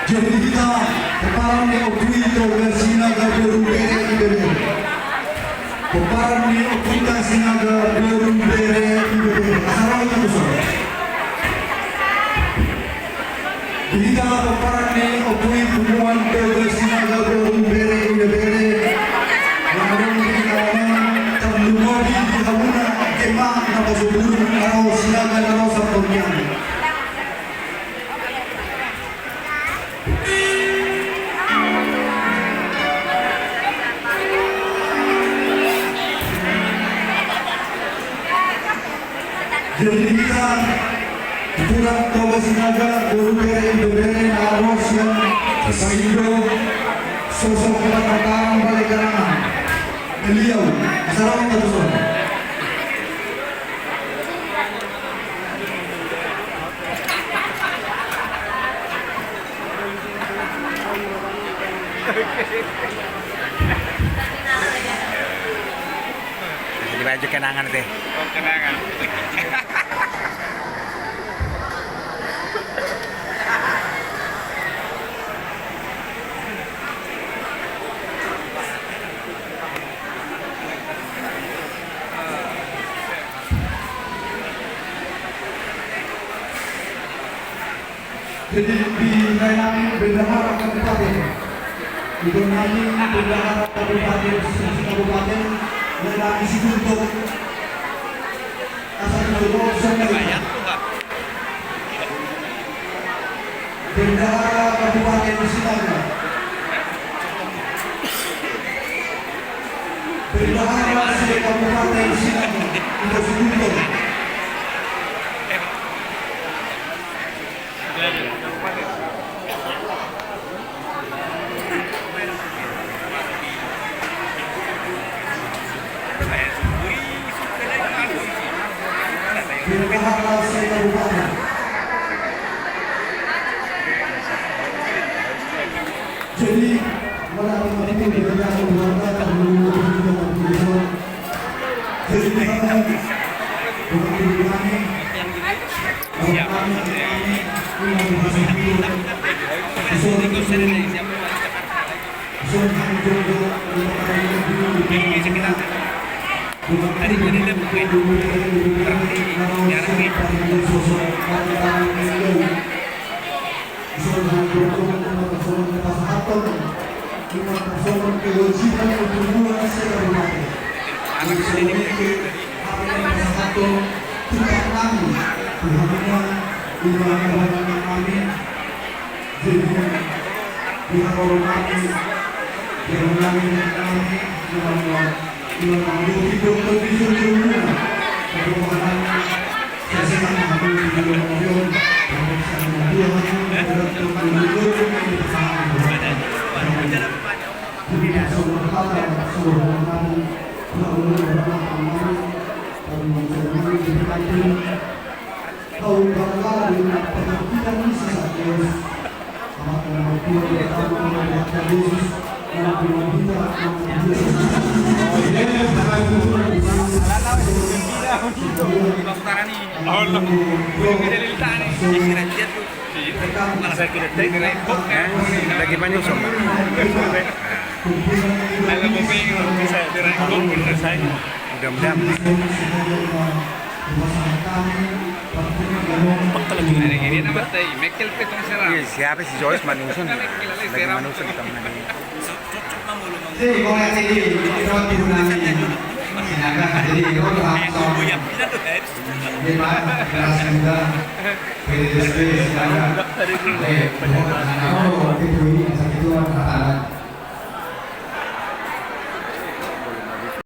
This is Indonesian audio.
Jadi kita keparan ni obrito bersinaga berubere ibere. Keparan ni obrita sinaga berubere ibere. Asal itu semua. Kita keparan ni obrito muante bersinaga berubere ibere. Lalu kita terlumari di hamuna kemak nama sebelum kalau sinaga kalau sapurnya. Jadi kita kurang tahu sinaga berubah ibere naros yang saindo sosok perkataan balik karangan beliau assalamualaikum warahmatullahi Jadi baju kenangan teh. Oh, kenangan. Jadi di Kainami Bendahara Kabupaten, di Kainami Bendahara Kabupaten, Kabupaten Kainami Sikunto, asal Jawa Sungai. Bendahara Kabupaten Sinaga, Bendahara Kabupaten Sinaga, untuk Sikunto. Jadi melalui kegiatan keluarga jadi Lagi menyusun. Mudah-mudahan. Ini nama teh Mekel petong serang. Iya, siapa si Joyce menyusun? Lagi menyusun teman lagi. Jadi koleksi ini kita digunakan Sinaga jadi itu langsung di mana kelas muda PDSP Sinaga. Jadi, itu ini sakit itu